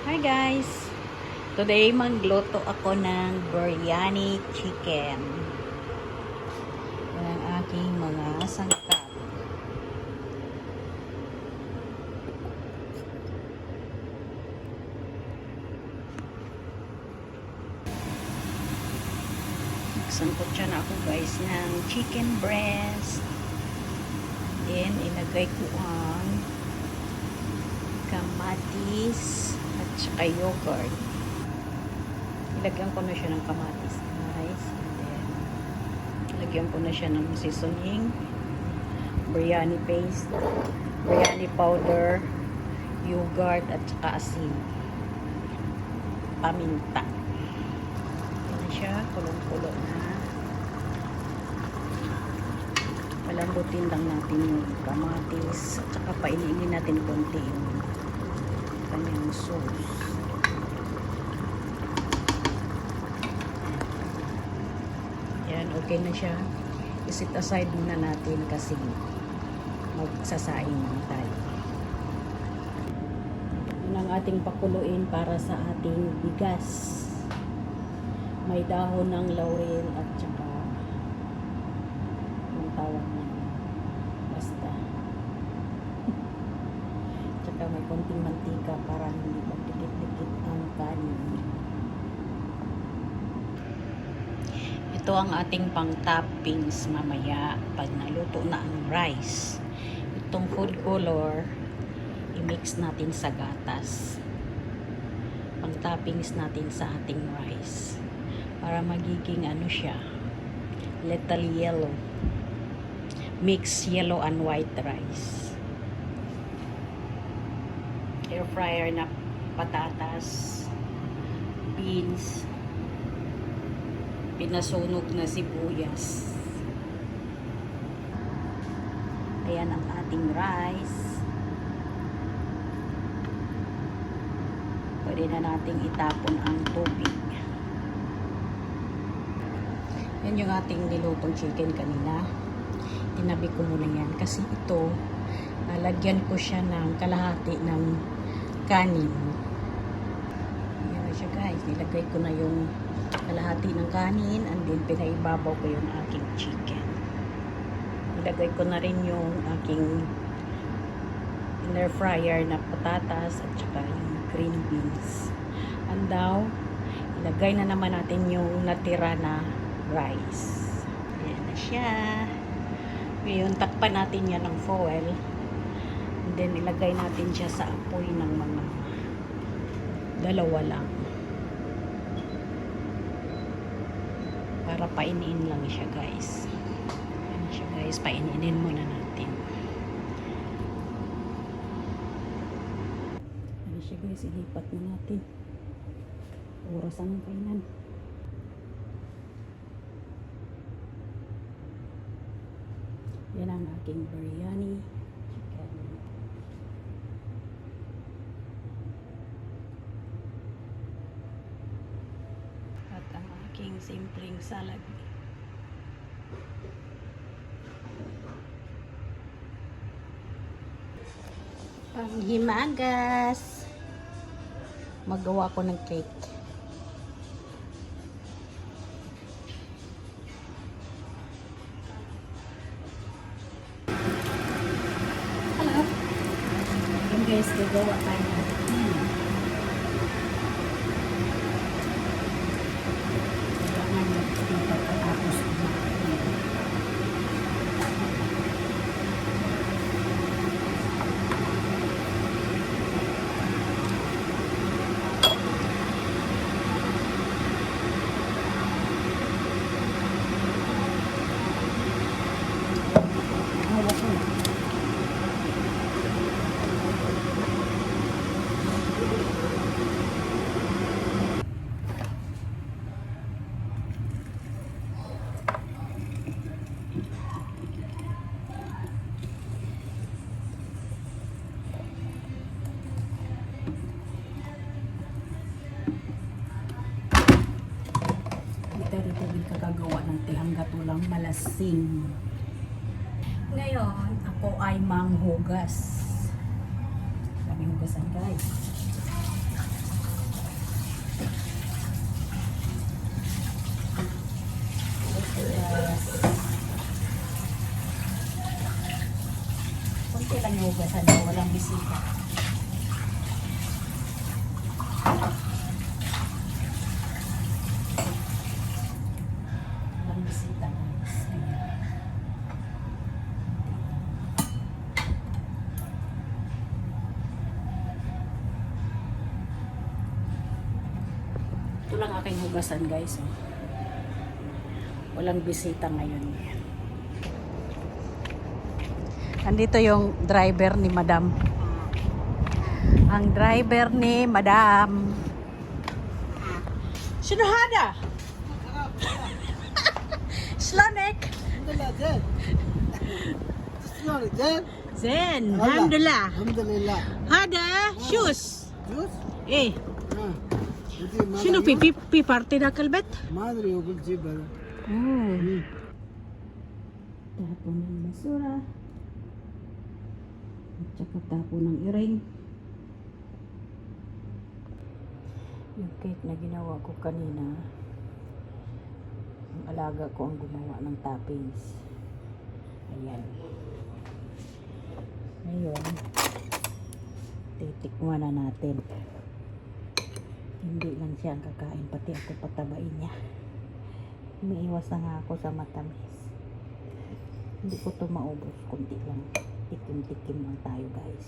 Hi guys! Today magluto ako ng biryani chicken. Yan ang aking mga sangkap. Nagsangkot siya na ako guys ng chicken breast. Then ilagay ko ang kamatis at saka yogurt. Ilagyan ko na siya ng kamatis guys. And then ilagyan ko na siya ng seasoning, biryani paste, biryani powder, yogurt at saka asin, paminta. Yan na siya, kulong-kulo na. Palambutin lang natin yung kamatis at saka painiinin natin konti yung kanyang sauce. Yan, okay na siya. I-set aside muna natin kasi magsasaing na tayo. Yan ang ating pakuluin para sa ating bigas. May dahon ng laurel at saka ang tawag niya. Basta. Tsaka may konting mantika para hindi magdikit-dikit ang kanin. Ito ang ating pang toppings mamaya pag naluto na ang rice. Itong food color i-mix natin sa gatas. Pang toppings natin sa ating rice para magiging ano siya, little yellow. Mix yellow and white rice. Air fryer na patatas, beans, pinasunog na sibuyas. Ayan ang ating rice. Pwede na nating itapon ang tubig. Yan yung ating nilutong chicken kanina. Tinabi ko muna yan kasi ito nalagyan ko siya ng kalahati ng kanin. Yan na siya guys, nilagay ko na yung kalahati ng kanin and then pinaibabaw ko yung aking chicken. Nilagay ko na rin yung aking air fryer na patatas at saka yung green beans. And now ilagay na naman natin yung natira na rice. Yan na siya. Ngayon, takpan natin yan ng foil. And then, ilagay natin siya sa apoy ng mga dalawa lang. Para painiin lang siya, guys. Yan siya, guys. Painiin muna natin. Yan siya, guys. Ilipat na natin. Oras ang kainan. Yan ang aking biryani chicken. At ang aking simpleng salad. Panghimagas. Magawa ko ng cake. Guys, gagawa tayo. Kailangan natin pagkatapos dito kakagawa ng tihang gatulang malasing. Ngayon, ako ay manghugas. Kami hugasan guys. bisita. Walang bisita, guys. Ayan. Ito lang aking hugasan, guys. Oh. Walang bisita ngayon. Andito yung driver ni Madam. Ang driver ni Madam. Sino hada? Slanek. Zen. Alhamdulillah. Alhamdulillah. Hada shoes. جوز؟ Eh, اه sino pi party na kalbet? ما ادري يقول جيبها Tapon ng basura. At saka tapon ng iring. Yung cake na ginawa ko kanina, ang alaga ko ang gumawa ng toppings. Ayan. Ngayon, titikman na natin. Hindi lang siya ang kakain, pati ako patabain niya. Umiiwas na nga ako sa matamis. Hindi ko ito maubos, kunti lang. Tikim-tikim lang tayo, guys.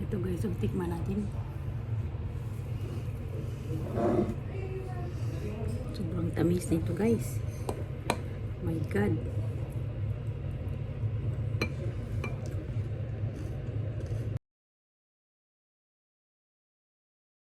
Ito, guys, yung tikman natin. Sobrang tamis nito, guys. My God.